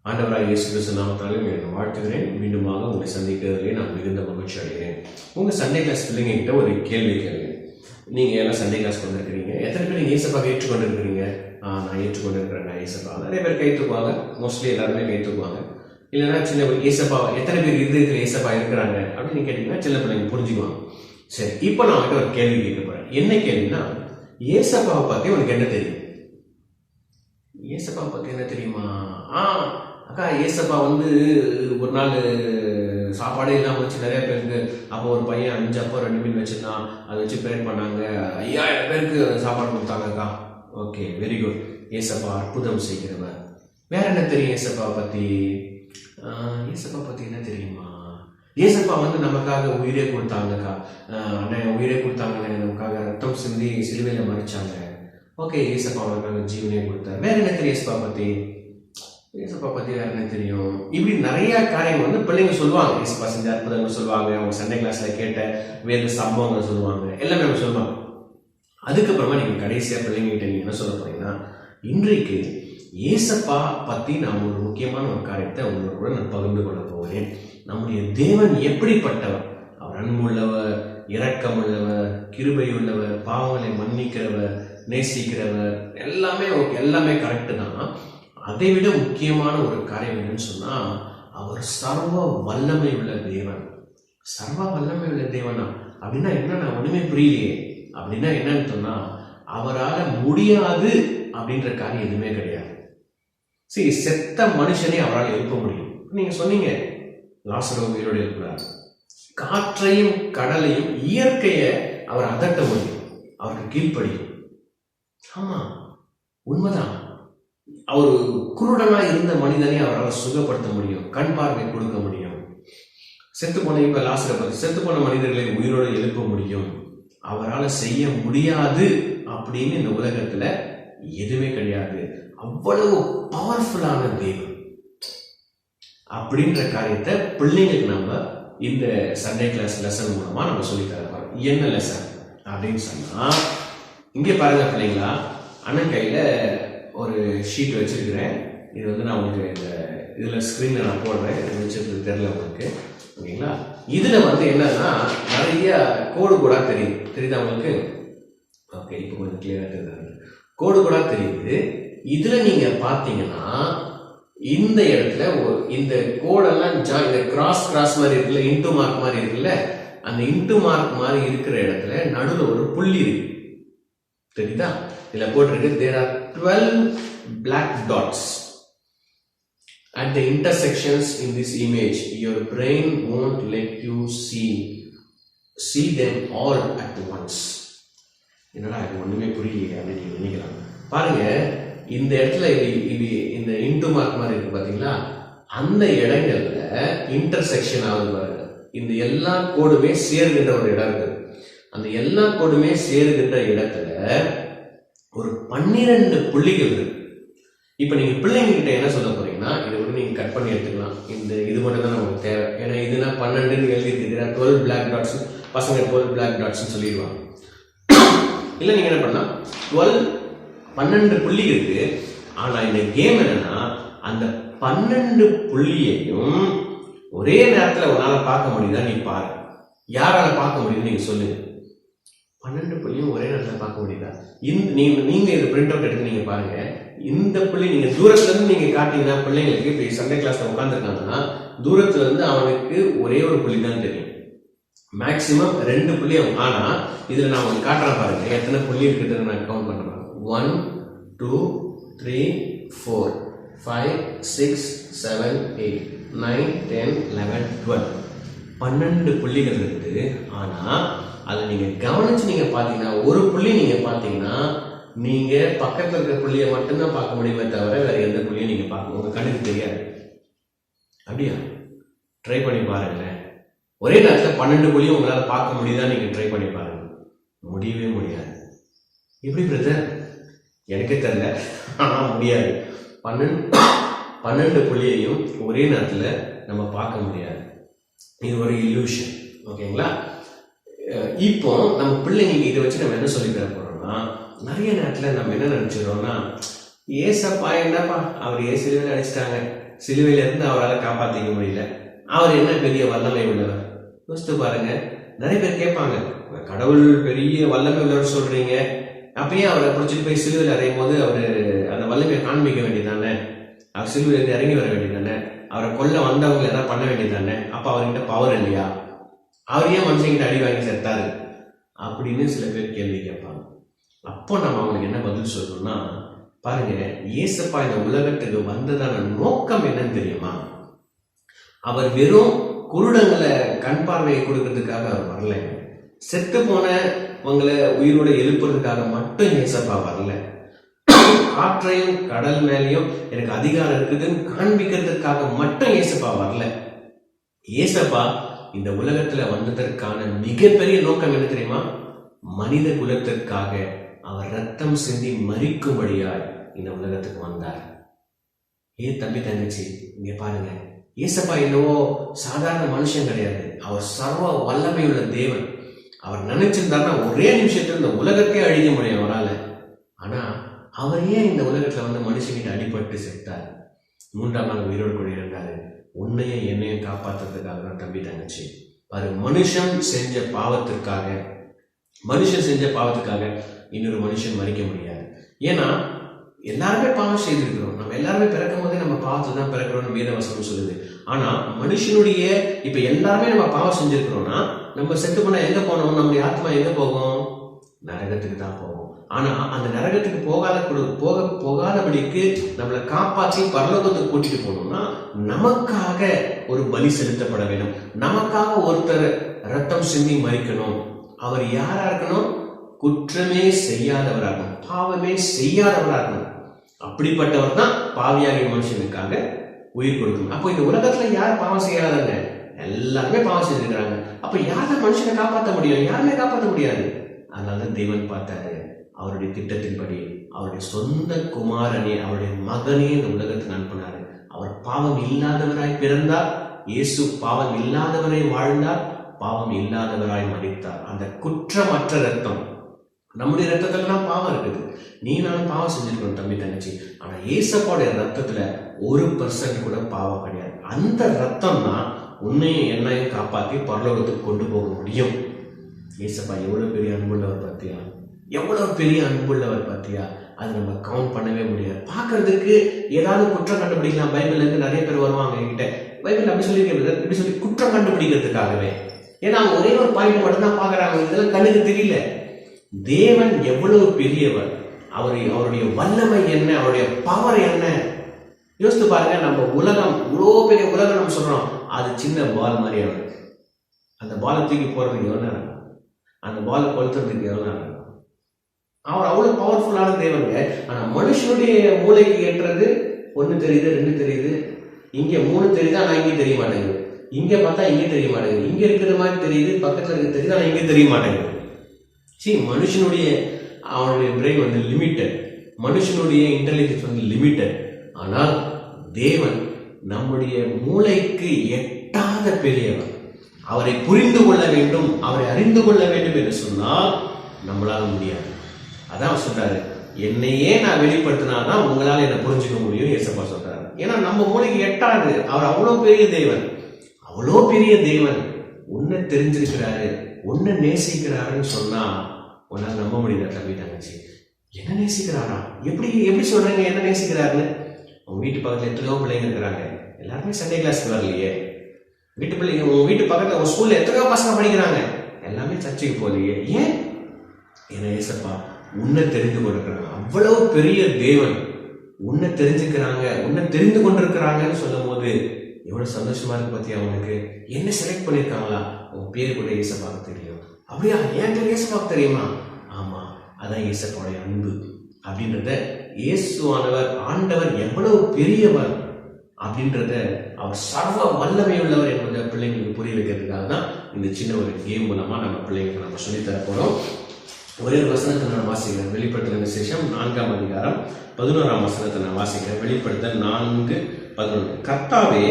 ஆண்டவராக இயேசு கிறிஸ்து நாமத்தாலே நான் வாழ்த்துகிறேன். மீண்டுமாக உங்களை சந்திக்கிறதுலே நான் மிகுந்த மகிழ்ச்சி அடைகிறேன். உங்கள் சண்டே கிளாஸ் பிள்ளைங்கிட்ட ஒரு கேள்வி கேளுங்க. நீங்கள் எல்லாம் சண்டே கிளாஸ் கொண்டிருக்கிறீங்க, எத்தனை பேர் நீங்கள் ஏசப்பாவை ஏற்றுக்கொண்டு இருக்கிறீங்க? நான் ஏற்றுக்கொண்டு இருக்கிறேன் ஏசப்பா. நிறைய பேர் கை தூக்குவாங்க, மோஸ்ட்லி எல்லாருமே கை தூக்குவாங்க. இல்லைன்னா சின்ன ஏசப்பா எத்தனை பேர் இருக்கிற ஏசப்பா இருக்கிறாங்க அப்படின்னு கேட்டிங்கன்னா சின்ன பிள்ளைங்க புரிஞ்சுக்குவாங்க. சரி, இப்போ நான் வந்து ஒரு கேள்வி கேட்க போகிறேன். என்ன கேள்வின்னா, ஏசப்பாவை பற்றி உனக்கு என்ன தெரியும்? ஏசப்பா பற்றி என்ன தெரியுமா? அக்கா, ஏசப்பா வந்து ஒரு நாள் சாப்பாடே இல்லாமல் வச்சு நிறைய பேருக்கு, அப்போ ஒரு பையன் 5 அப்போ 2 மீன் வச்சுருந்தான், அதை வச்சு ப்ரேயர் பண்ணாங்க, 5000 பேருக்கு சாப்பாடு கொடுத்தாங்கக்கா. Okay, very good. ஏசப்பா அற்புதம் செய்கிறவர். வேற என்ன தெரியும் ஏசப்பாவை பற்றி? ஏசப்பா பற்றி என்ன தெரியுமா? ஏசப்பா வந்து நமக்காக உயிரே கொடுத்தாங்கக்கா. உயிரே கொடுத்தாங்கண்ணே, நமக்காக ரத்தம் சிந்தி சிலுவையில் மறிச்சாங்க. ஓகே, ஏசப்பா நமக்காக ஜீவனே கொடுத்தார். வேற என்ன தெரியும் ஏசப்பா பற்றி? ஏசப்பா பற்றி வேற என்ன தெரியும்? இப்படி நிறைய காரியங்கள் வந்து பிள்ளைங்க சொல்லுவாங்க. ஏசப்பா செஞ்ச அற்புதங்கள் சொல்லுவாங்க, அவங்க சண்டே கிளாஸ்ல கேட்ட வேறு சம்பவங்கள் சொல்லுவாங்க, எல்லாமே அவங்க சொல்லுவாங்க. அதுக்கப்புறமா நீங்க கடைசியா பிள்ளைங்க கிட்ட நீங்க என்ன சொல்ல போறீங்கன்னா, இன்றைக்கு ஏசப்பா பத்தி நான் ஒரு முக்கியமான ஒரு காரியத்தை உங்களோட கூட நான் பகிர்ந்து கொள்ள போகிறேன். நம்முடைய தேவன் எப்படிப்பட்டவர்? அவர் அன்புள்ளவர், இரக்கமுள்ளவர், கிருபை உள்ளவர், பாவங்களை மன்னிக்கிறவர், நேசிக்கிறவர், எல்லாமே கரெக்டு தான். அதை விட முக்கியமான ஒரு காரியம் என்னன்னு சொன்னா, அவர் சர்வ வல்லமை உள்ள தேவன். சர்வ வல்லமை உள்ள தேவனா அப்படின்னா என்ன? ஒண்ணுமே புரியலையே. அப்படின்னா என்னன்னு சொன்னா, அவரால் முடியாது அப்படின்ற காரியம் எதுவுமே கிடையாது. சரி, செத்த மனுஷனே அவரால் எழுப்ப முடியும். நீங்க சொன்னீங்க லாசரு உயிரோடு இருக்கிறார். காற்றையும் கடலையும் இயற்கையை அவர் அதட்ட முடியும், அவருக்கு கீழ்ப்படியும். ஆமா, உண்மைதான். அவர் குருடனா இருந்த மனிதனை அவரால் சுகப்படுத்த முடியும், கண் பார்வை கொடுக்க முடியும். செத்து போன இப்ப லாசரை பத்தி, செத்து போன மனிதர்களை உயிரோடு எழுப்ப முடியும். அவரால் செய்ய முடியாது அப்படின்னு இந்த உலகத்துல எதுவுமே கிடையாது. அவ்வளவு பவர்ஃபுல்லான தெய்வம் அப்படின்ற காரியத்தை பிள்ளைங்களுக்கு நம்ம இந்த சண்டே கிளாஸ் லெசன் மூலமா நம்ம சொல்லி தரப்போம். என்ன லெசன் அப்படின்னு சொன்னா, இங்கே பாருங்க பிள்ளைங்களா, அண்ணன் கையில ஒரு ஷீட் வச்சிருக்கிறேன். இது வந்து நான் உங்களுக்கு இந்த இதில் ஸ்க்ரீனில் நான் போடுறேன், வச்சிருக்கு தெரியல உங்களுக்கு, ஓகேங்களா? இதில் வந்து என்னன்னா நிறைய கோடு தெரியுதா உங்களுக்கு? ஓகே, இப்போ கொஞ்சம் கிளியராக தெரியுது. கோடு தெரியுது. இதில் நீங்கள் பார்த்தீங்கன்னா இந்த இடத்துல இந்த கோடெல்லாம் இந்த கிராஸ் மாதிரி இருக்குல்ல, இன்டூ மார்க் மாதிரி இருக்குல்ல, அந்த இன்டூ மார்க் மாதிரி இருக்கிற இடத்துல நடுவில் ஒரு புள்ளி இருக்கு, தெரியுதா? இதுல போட்டிருக்கு, there are 12 black dots at the intersections in this image. Your brain won't let you see them all at once. என்னடா இது ஒண்ணுமே புரியலையே அப்படின்னு நீங்க நினைக்கலாம். பாருங்க, இந்த இடத்துல இது இந்த இன்டூ மார்க் மாதிரி இருக்கு பாத்தீங்களா? அந்த இடங்கள்ல இன்டர்செக்ஷன் ஆகுது பாருங்க. இந்த எல்லா கோடுமே சேருகின்ற ஒரு இடம் இருக்கு. அந்த எல்லா கோடுமே சேருகின்ற இடத்துல ஒரு 12 புள்ளிகள் இருக்கு. இப்ப நீங்க பிள்ளைங்க கிட்ட என்ன சொல்ல போறீங்கன்னா, இதை வந்து நீங்க கட் பண்ணி எடுத்துக்கலாம். இது மட்டும் தான் நமக்கு தேவை. ஏன்னா இதுனா 12 எழுதி 12 பிளாக் டாட்ஸ், பசங்க 12 பிளாக் டாட்ஸ் சொல்லிடுவாங்க. இல்ல நீங்க என்ன பண்ணலாம், 12 புள்ளி இருக்கு. ஆனா இந்த கேம் என்னன்னா, அந்த 12 புள்ளியையும் ஒரே நேரத்துல உன்னால பார்க்க முடியுதா? நீ பாரு. யாரால பார்க்க முடியுது நீங்க சொல்லுங்க. 12 புள்ளியும் ஒரே நேரத்துல பார்க்க முடியுதா? நீங்க இது பிரிண்ட் அவுட் எடுத்து நீங்க பாருங்க. இந்த புள்ளி நீங்க தூரத்துல இருந்து நீங்க காட்டீங்கன்னா, பிள்ளைங்களுக்கு இப்ப சண்டே கிளாஸ்ல உட்காந்துருக்காங்கன்னா தூரத்துல இருந்து அவனுக்கு ஒரே ஒரு புள்ளி தான் தெரியும், மேக்சிமம் 2 புள்ளி. ஆனா இதுல நான் உங்களுக்கு காட்டுறேன் பாருங்க, எத்தனை புள்ளி இருக்குதுன்னு நான் கவுண்ட் பண்றேன். 1 2 3 4 5 6 7 8 9 10 11 12 12 புள்ளிகள் இருக்குது. ஆனா அதை நீங்க கவனிச்சு நீங்க பாத்தீங்கன்னா, ஒரு புள்ளி நீங்க பாத்தீங்கன்னா நீங்க பக்கத்துல இருக்கிற புள்ளியை மட்டும்தான் பார்க்க முடியுமே தவிர வேற எந்த புள்ளியும் நீங்க பார்க்க உங்க கண்ணுக்கு தெரியாது. அப்படியா? ட்ரை பண்ணி பாருங்களேன். ஒரே நேரத்தில் 12 புள்ளியும் உங்களால பார்க்க முடியுதா? நீங்க ட்ரை பண்ணி பாருங்க. முடியவே முடியாது. எப்படி பிரதர்? எனக்கே தெரியல, ஆனா முடியாது. 12 புள்ளியையும் ஒரே நேரத்துல நம்ம பார்க்க முடியாது. இது ஒரு இல்லூஷன், ஓகேங்களா? இப்போ நம்ம பிள்ளைங்களுக்கு இதை வச்சு நம்ம என்ன சொல்லி தர போறோம்னா, நிறைய நேரத்துல நம்ம என்ன நினைச்சிடறோம்னா, ஏசப்பா என்னப்பா அவர் ஏசில அடிச்சிட்டாங்க, சிலுவையில இருந்து அவரால் காப்பாற்றிக்க முடியல. அவர் என்ன பெரிய வல்லமை உள்ளவர் யோசித்து பாருங்க. நிறைய பேர் கேட்பாங்க, கடவுள் பெரிய வல்லமை உள்ளவர் சொல்றீங்க, அப்பயே அவரை பிடிச்சிட்டு போய் சிலுவையில் அறையும் போது அவரு அந்த வல்லமையை காண்பிக்க வேண்டியதானே, அவர் சிலுவையிலிருந்து இறங்கி வர வேண்டியதானே, அவரை கொல்ல வந்தவங்க ஏதாவது பண்ண வேண்டியதானே, அப்ப அவர்கிட்ட பவர் இல்லையா, அவர் ஏன் மனுஷங்கிட்ட அடி வாங்கி செத்தாரு அப்படின்னு சில பேர் கேள்வி கேட்பாங்க. அப்போ நம்ம அவங்களுக்கு என்ன பதில் சொல்லணும்னா, பாருங்க, இயேசப்பா இந்த உலகத்துக்கு வந்ததான நோக்கம் என்னன்னு தெரியுமா? அவர் வெறும் குருடங்களை கண் பார்வையை கொடுக்கறதுக்காக அவர் வரல. செத்து போனவங்களை உயிரோட எழுப்புறதுக்காக மட்டும் இயேசப்பா வரல. காற்றையும் கடல் மேலையும் எனக்கு அதிகாரம் இருக்குதுன்னு காண்பிக்கிறதுக்காக மட்டும் இயேசப்பா வரல. இயேசப்பா இந்த உலகத்துல வந்ததற்கான மிகப்பெரிய நோக்கம் என்ன தெரியுமா? மனித குலத்திற்காக அவர் ரத்தம் சிந்தி மரிக்கும்படியாய் இந்த உலகத்துக்கு வந்தார். தம்பி தங்கச்சி, இங்க பாருங்க, இயேசப்பா என்னவோ சாதாரண மனுஷன் கிடையாது. அவர் சர்வ வல்லமை உள்ள தேவன். அவர் நினைச்சிருந்தாருன்னா ஒரே நிமிஷத்துல இந்த உலகத்தையே அழிக்க முடியும் அவரால. ஆனா அவர் ஏன் இந்த உலகத்துல வந்து மனுஷங்கிட்ட அடிபட்டு செத்தார்? 3ஆம் நாள் உயிரோடு கூட இருந்தாரு. உன்னையும் என்னையும் காப்பாற்றுறதுக்காக தான் தம்பி தங்கச்சி. பாரு, மனுஷன் செஞ்ச பாவத்திற்காக இன்னொரு மனுஷன் மறிக்க முடியாது. ஏன்னா எல்லாருமே பாவம் செய்திருக்கிறோம். நம்ம எல்லாருமே பிறக்கும் போதே நம்ம பாவத்தை தான் பிறக்கிறோம்னு வேத வசனம் சொல்லுது. ஆனா மனுஷனுடைய இப்ப எல்லாருமே நம்ம பாவம் செஞ்சிருக்கிறோம்னா நம்ம செத்து போனா எங்க போனோம்? நம்முடைய ஆத்மா எங்க போகும்? நரகத்துக்கு தான் போகும். ஆனா அந்த நரகத்துக்கு போகாதபடிக்கு நம்மளை காப்பாற்றி பரலோகத்துக்கு கூட்டிட்டு போகணும்னா நமக்காக ஒரு பலி செலுத்தப்பட வேண்டும். நமக்காக ஒருத்தர் ரத்தம் சிந்தி மறிக்கணும். அவர் யாரா இருக்கணும்? குற்றமே செய்யாதவராகணும், பாவமே செய்யாதவராகணும். அப்படிப்பட்டவர் தான் பாவியாகிய மனுஷனுக்காக உயிர் கொடுக்கணும். அப்போ இந்த உலகத்துல யார் பாவம் செய்யாதவங்க? எல்லாருமே பாவம் செஞ்சிருக்கிறாங்க. அப்ப யாரும் மனுஷனை காப்பாற்ற முடியும்? யாருமே காப்பாற்ற முடியாது. அதனால தேவன் பார்த்தாரு, அவருடைய திட்டத்தின்படி அவருடைய சொந்த குமாரனே, அவருடைய மகனே இந்த உலகத்துக்கு அனுப்பினாரு. அவர் பாவம் இல்லாதவராய் பிறந்தார். இயேசு பாவம் இல்லாதவரை வாழ்ந்தார், பாவம் இல்லாதவராய் மரித்தார். அந்த குற்றமற்ற ரத்தம், நம்முடைய ரத்தத்துல தான் பாவம் இருக்குது. நீ நானும் பாவம் செஞ்சிருக்கணும் தம்பி தங்கச்சி. ஆனா ஏசப்பாவுடைய ரத்தத்துல 1% கூட பாவம் கிடையாது. அந்த ரத்தம் தான் உன்னையும் என்னையும் காப்பாற்றி பரலோகத்துக்கு கொண்டு போக முடியும். ஏசப்பா எவ்வளவு பெரிய அன்புள்ளவர் பார்த்தியா? எவ்வளவு பெரிய அன்புள்ளவர் பார்த்தியா? அது நம்ம கவுண்ட் பண்ணவே முடியாது. பார்க்கறதுக்கு ஏதாவது குற்றம் கண்டுபிடிக்கலாம். பைபிள்ல இருந்து நிறைய பேர் வருவாங்க என்கிட்ட, பைபிள் அப்படி சொல்லியிருக்கிறது இப்படி சொல்லி குற்றம் கண்டுபிடிக்கிறதுக்காகவே. ஏன்னா அவங்க ஒரே ஒரு பாயிண்ட் மட்டும் தான் பாக்குறாங்க. இதெல்லாம் கண்ணுக்கு தெரியல. தேவன் எவ்வளவு பெரியவர், அவருடைய வல்லமை என்ன, அவருடைய பவர் என்ன யோசித்து பாருங்க. நம்ம உலகம், இவ்வளோ பெரிய உலகம் நம்ம சொல்றோம், அது சின்ன பால் மாதிரி. அவர் அந்த பாலை தூக்கி போறதுக்கு எவ்வளவு நேரம்? அந்த பாலை கொளுத்துறதுக்கு எவ்வளவு நேரம்? அவர் அவ்வளவு பவர்ஃபுல்லான தேவனுங்க. ஆனா மனுஷனுடைய மூளைக்கு ஏற்றது 1 தெரியுது, 2 தெரியுது, இங்க 3 தெரியுது, ஆனா இங்கே தெரிய மாட்டேங்குது. இங்க பார்த்தா இங்கே தெரிய மாட்டேங்குது. இங்க இருக்கிற மாதிரி தெரியுது, பக்கத்துல இருக்க தெரியுது, ஆனா இங்கே தெரிய மாட்டேங்குது. மனுஷனுடைய அவனுடைய பிரெயின் வந்து லிமிட்டட், மனுஷனுடைய இன்டெலிஜென்ஸ் வந்து லிமிட்டட். ஆனால் தேவன் நம்முடைய மூளைக்கு எட்டாத பெரியவர். அவரை புரிந்து கொள்ள வேண்டும், அவரை அறிந்து கொள்ள வேண்டும் என்று சொன்னால் நம்மளால முடியாது. அதான் சொல்றாரு, என்னையே நான் வெளிப்படுத்தினாதான் உங்களால என்ன புரிஞ்சுக்க முடியும் ஏசப்பா சொல்றாரு. ஏன்னா நம்ம மூளைக்கு எட்டாது. அவர் அவ்வளவு பெரிய தேவன், அவ்வளோ பெரிய தேவன். உன்னை தெரிஞ்சிருக்கிறாரு, உன்னை நேசிக்கிறாருன்னு சொன்னா உன்னால நம்ப முடியல தம்பி தங்கச்சி. என்ன நேசிக்கிறாரா? எப்படி சொல்றீங்க என்ன நேசிக்கிறாருன்னு? உங்க வீட்டு பக்கத்துல எத்தனையோ பிள்ளைங்க இருக்கிறாங்க, எல்லாருமே சண்டே கிளாஸ்க்கு வரலையே. வீட்டு பிள்ளைங்க, உங்க வீட்டு பக்கத்துல ஒரு ஸ்கூல்ல எத்தனையோ பசங்க படிக்கிறாங்க, எல்லாமே சர்ச்சைக்கு போகலையே. ஏன்? என்ன ஏசப்பா உன்னை தெரிந்து கொண்டிருக்கிறாங்க. அவ்வளவு பெரிய தேவன் உன்னை தெரிஞ்சுக்கிறாங்க, உன்னை தெரிந்து கொண்டிருக்கிறாங்கன்னு சொல்லும் போது எவ்வளவு சந்தோஷமா இருக்கு பத்தியா? அவனுக்கு என்ன செலக்ட் பண்ணிருக்காங்களா? உன் பேரு கூட ஏசப்பாக்கு தெரியும். அப்படியா? ஏன் ஏசப்பாக்கு தெரியுமா? ஆமா, அதான் ஏசப்பாவுடைய அன்பு அப்படின்றத, இயேசுவானவர் ஆண்டவர் எவ்வளவு பெரியவர் அப்படின்றத, அவர் சர்வ வல்லமை உள்ளவர் என்பதை பிள்ளைங்களுக்கு புரிய வைக்கிறதுக்காக தான் இந்த சின்ன ஒரு கேம் மூலமா நம்ம பிள்ளைங்களுக்கு நம்ம சொல்லித்தர போறோம். ஒரே ஒரு வசனத்தை நான் வாசிக்கிறேன். வெளிப்படுத்தல் விசேஷம் 4ஆம் அதிகாரம் 11ஆம் வசனத்தை நான் வாசிக்கிறேன். வெளிப்படுத்தல் 4:11. கர்த்தாவே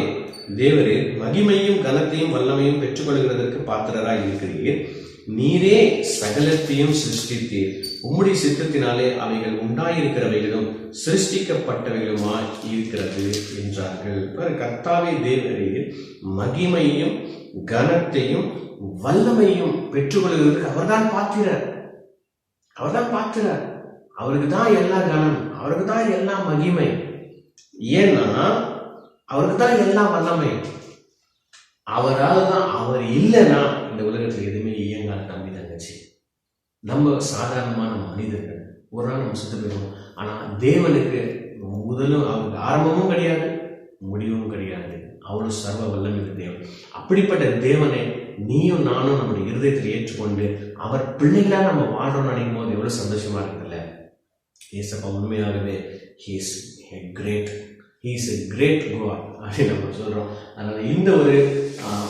தேவரே, மகிமையும் கனத்தையும் வல்லமையும் பெற்றுக்கொள்கிறதற்கு பாத்திரராய் இருக்கிறீர். நீரே சகலத்தையும் சிருஷ்டித்தீர், உம்முடைய சித்தத்தினாலே அவைகள் உண்டாயிருக்கிறவைகளும் சிருஷ்டிக்கப்பட்டவைகளுமாய் இருக்கிறது என்றார்கள். கர்த்தாவே தேவரே மகிமையும் கனத்தையும் வல்லமையும் பெற்றுக்கொள்வதற்கு அவர்தான் பாத்திரர். அவருக்கு தான் எல்லா கனம், அவருக்கு தான் எல்லா மகிமை. ஏன்னா அவருக்கு தான் எல்லா வல்லமை. அவரால் தான். அவர் இல்லைன்னா இந்த உலகத்துல எதுவுமே இயங்காது. தம்பி தங்கச்சி, நம்ம சாதாரணமான மனிதர்கள், ஒரு நாள் நம்ம சுத்த போயிடுவோம். ஆனா தேவனுக்கு முதலும் அவருக்கு ஆரம்பமும் கிடையாது, முடிவும் கிடையாது. அவ்வளவு சர்வ வல்லமை தேவன். அப்படிப்பட்ட தேவனை நீயும் நானும் நம்முடைய இருதயத்தில் ஏற்றுக்கொண்டு அவர் பிள்ளைகளா நம்ம வாழ்றோம்னு நினைக்கும் போது எவ்வளவு சந்தோஷமா இருக்குல்ல. ஏசப்பா உண்மையாகவே he is a great God அப்படின்னு நம்ம சொல்றோம். அதனால இந்த ஒரு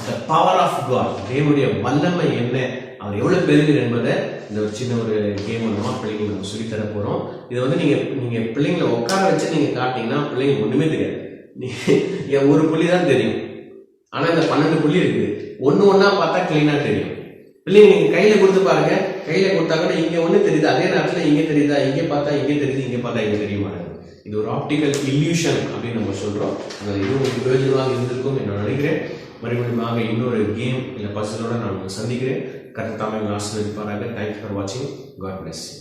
the power of God, தேவனுடைய வல்லமை என்ன, அவர் எவ்வளவு பெரியவர் என்பதை இந்த ஒரு சின்ன ஒரு கேம் மூலமா பிள்ளைங்களுக்கு நம்ம சொல்லி தர போறோம். இதை வந்து நீங்க பிள்ளைங்களை உட்கார வச்சு நீங்க காட்டினீங்கன்னா பிள்ளைங்க ஒண்ணுமே தெரியாது. ஒரு புள்ளி தான் தெரியும். ஆனா இந்த 12 புள்ளி இருக்குது, ஒண்ணா பார்த்தா கிளீனா தெரியும். பிள்ளைங்க நீங்க கையில கொடுத்து பாருங்க, கையில கொடுத்தாங்கன்னா இங்க ஒண்ணு தெரியுது, அதே நேரத்துல இங்க தெரியுதா, இங்க பார்த்தா இங்க தெரியுது, இங்க பார்த்தா இங்க தெரிய மாட்டேங்குது. இது ஒரு ஆப்டிக்கல் இல்யூஷன் அப்படின்னு நம்ம சொல்றோம். அதனால இது உங்களுக்கு பிரயோஜனமாக இருந்திருக்கும் நான் நினைக்கிறேன். மறுபடியும் இன்னொரு கேம் இல்ல பசிலோட நான் சந்திக்கிறேன். கர்த்தர் தாமே ஆசீர்வதிப்பாராக. தேங்க்யூ ஃபார் வாட்சிங். God bless you.